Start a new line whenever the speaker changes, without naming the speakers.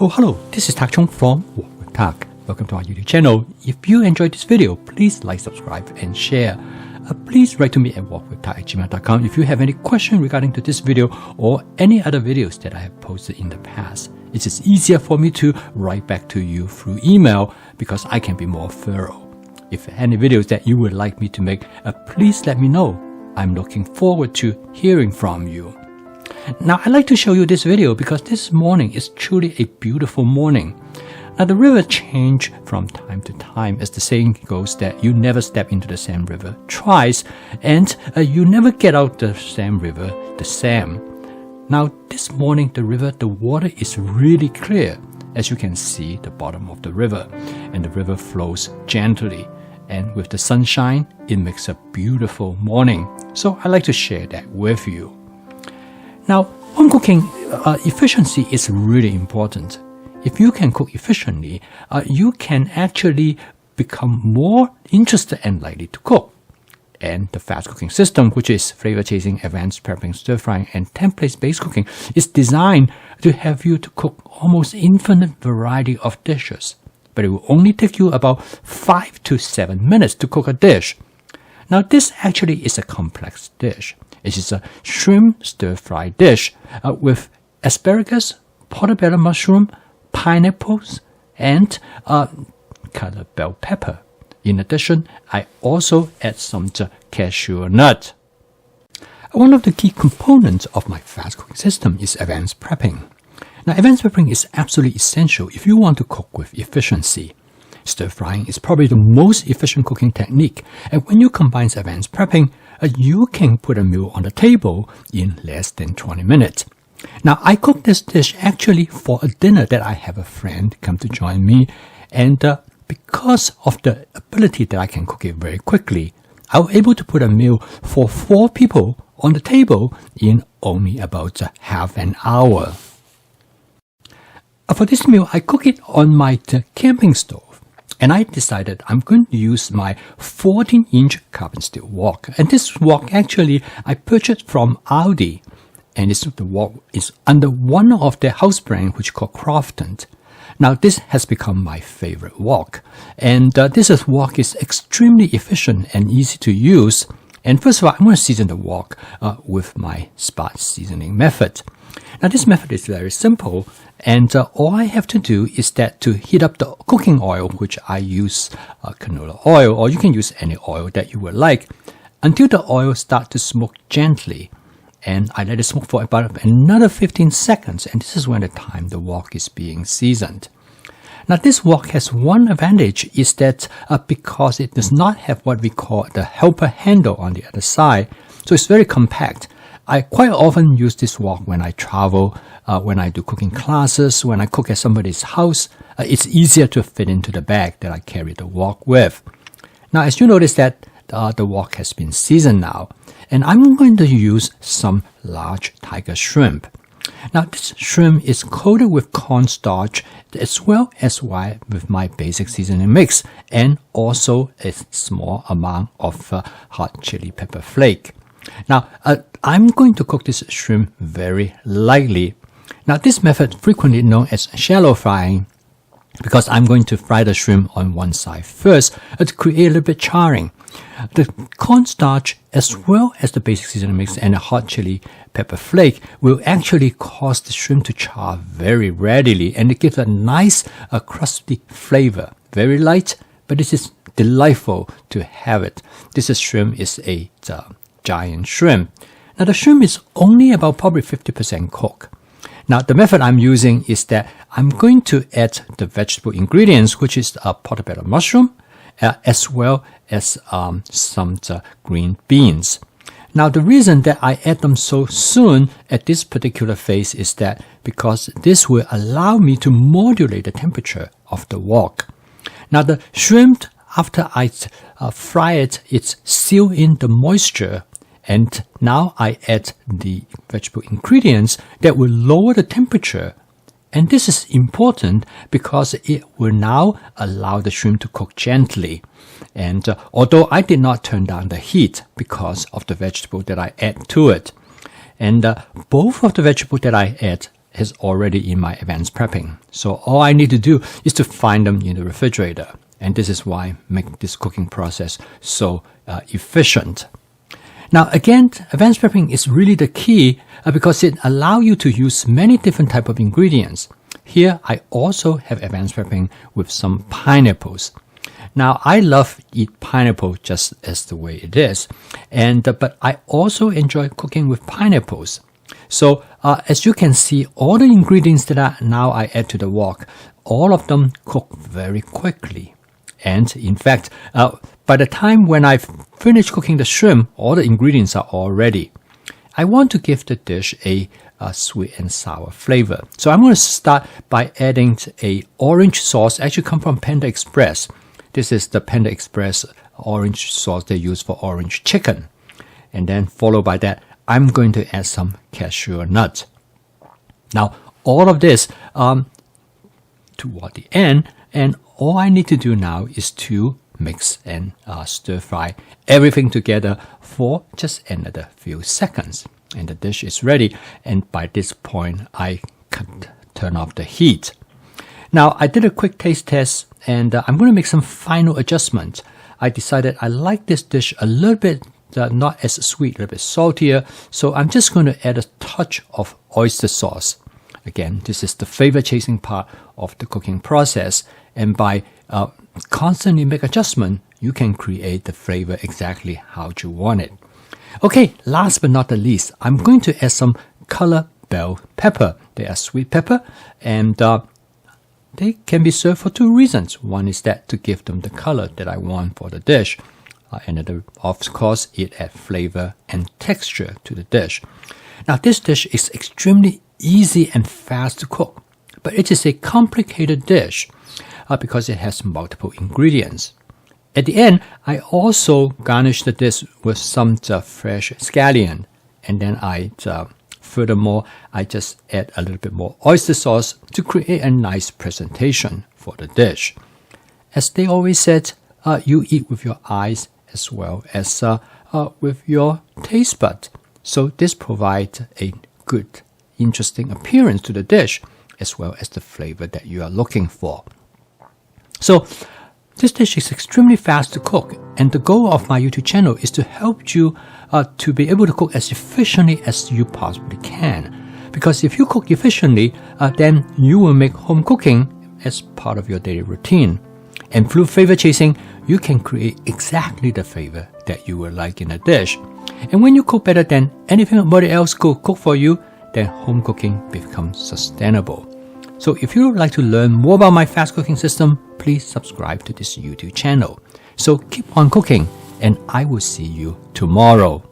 Oh, hello, this is Tak Chung from Walk with Tak. Welcome to our YouTube channel. If you enjoyed this video, please like, subscribe, and share. Please write to me at walkwithtak@gmail.com if you have any question regarding to this video or any other videos that I have posted in the past. It is easier for me to write back to you through email because I can be more thorough. If any videos that you would like me to make, please let me know. I'm looking forward to hearing from you. Now, I'd like to show you this video because this morning is truly a beautiful morning. Now, the river change from time to time, as the saying goes that you never step into the same river twice, and you never get out the same river the same. Now, this morning, the water is really clear. As you can see, the bottom of the river, and the river flows gently. And with the sunshine, it makes a beautiful morning. So I'd like to share that with you. Now, home cooking efficiency is really important. If you can cook efficiently, you can actually become more interested and likely to cook. And the fast cooking system, which is flavor chasing, advanced prepping, stir frying, and template-based cooking, is designed to have you to cook almost infinite variety of dishes. But it will only take you about 5 to 7 minutes to cook a dish. Now, this actually is a complex dish. It is a shrimp stir-fry dish with asparagus, portobello mushroom, pineapples, and colored bell pepper. In addition, I also add some cashew nut. One of the key components of my fast cooking system is advanced prepping. Now, advanced prepping is absolutely essential if you want to cook with efficiency. Stir-frying is probably the most efficient cooking technique, and when you combine advanced prepping, you can put a meal on the table in less than 20 minutes. Now, I cook this dish actually for a dinner that I have a friend come to join me, and because of the ability that I can cook it very quickly, I was able to put a meal for 4 people on the table in only about half an hour. For this meal, I cook it on my camping stove, and I decided I'm going to use my 14-inch carbon steel wok. And this wok actually I purchased from Aldi, and the wok is under one of their house brand which called Crofton. Now, this has become my favorite wok, and this wok is extremely efficient and easy to use. And first of all, I'm going to season the wok with my spot seasoning method. Now, this method is very simple, and all I have to do is that to heat up the cooking oil, which I use canola oil, or you can use any oil that you would like, until the oil starts to smoke gently. And I let it smoke for about another 15 seconds, and this is when the time the wok is being seasoned. Now, this wok has one advantage, is that because it does not have what we call the helper handle on the other side, so it's very compact. I quite often use this wok when I travel, when I do cooking classes, when I cook at somebody's house. It's easier to fit into the bag that I carry the wok with. Now, as you notice that the wok has been seasoned now, and I'm going to use some large tiger shrimp. Now, this shrimp is coated with cornstarch as well as with my basic seasoning mix, and also a small amount of hot chili pepper flake. Now, I'm going to cook this shrimp very lightly. Now, this method frequently known as shallow frying, because I'm going to fry the shrimp on one side first to create a little bit charring. The cornstarch as well as the basic seasoning mix and the hot chili pepper flake will actually cause the shrimp to char very readily, and it gives a nice crusty flavor. Very light, but this is delightful to have it. This shrimp is a giant shrimp. Now, the shrimp is only about probably 50% cooked. Now, the method I'm using is that I'm going to add the vegetable ingredients, which is portobello mushroom, as well as some green beans. Now, the reason that I add them so soon at this particular phase is that because this will allow me to modulate the temperature of the wok. Now, the shrimp, after I fry it, it's sealed in the moisture. And now I add the vegetable ingredients that will lower the temperature. And this is important because it will now allow the shrimp to cook gently. And although I did not turn down the heat because of the vegetable that I add to it. And both of the vegetables that I add is already in my advanced prepping. So all I need to do is to find them in the refrigerator. And this is why I make this cooking process so efficient. Now again, advanced prepping is really the key because it allows you to use many different types of ingredients. Here I also have advanced prepping with some pineapples. Now I love eat pineapple just as the way it is, but I also enjoy cooking with pineapples. So as you can see, all the ingredients that I add to the wok, all of them cook very quickly. And in fact, by the time when I've finished cooking the shrimp, all the ingredients are all ready. I want to give the dish a sweet and sour flavor. So I'm going to start by adding a orange sauce, actually come from Panda Express. This is the Panda Express orange sauce they use for orange chicken. And then followed by that, I'm going to add some cashew nuts. Now, all of this toward the end, and all I need to do now is to mix and stir fry everything together for just another few seconds. And the dish is ready. And by this point, I can turn off the heat. Now, I did a quick taste test, and I'm going to make some final adjustments. I decided I like this dish a little bit not as sweet, a little bit saltier. So I'm just going to add a touch of oyster sauce. Again, this is the flavor chasing part of the cooking process. And by constantly make adjustment, you can create the flavor exactly how you want it. Okay, last but not the least, I'm going to add some color bell pepper. They are sweet pepper, and they can be served for two reasons. One is that to give them the color that I want for the dish. And of course, it adds flavor and texture to the dish. Now, this dish is extremely easy and fast to cook, but it is a complicated dish because it has multiple ingredients. At the end, I also garnish the dish with some fresh scallion, and then furthermore, I just add a little bit more oyster sauce to create a nice presentation for the dish. As they always said, you eat with your eyes as well as with your taste bud. So this provides a good, interesting appearance to the dish, as well as the flavor that you are looking for. So this dish is extremely fast to cook, and the goal of my YouTube channel is to help you to be able to cook as efficiently as you possibly can. Because if you cook efficiently, then you will make home cooking as part of your daily routine. And through flavor chasing, you can create exactly the flavor that you would like in a dish. And when you cook better than anybody else could cook for you, then home cooking becomes sustainable. So if you would like to learn more about my fast cooking system, please subscribe to this YouTube channel. So keep on cooking, and I will see you tomorrow.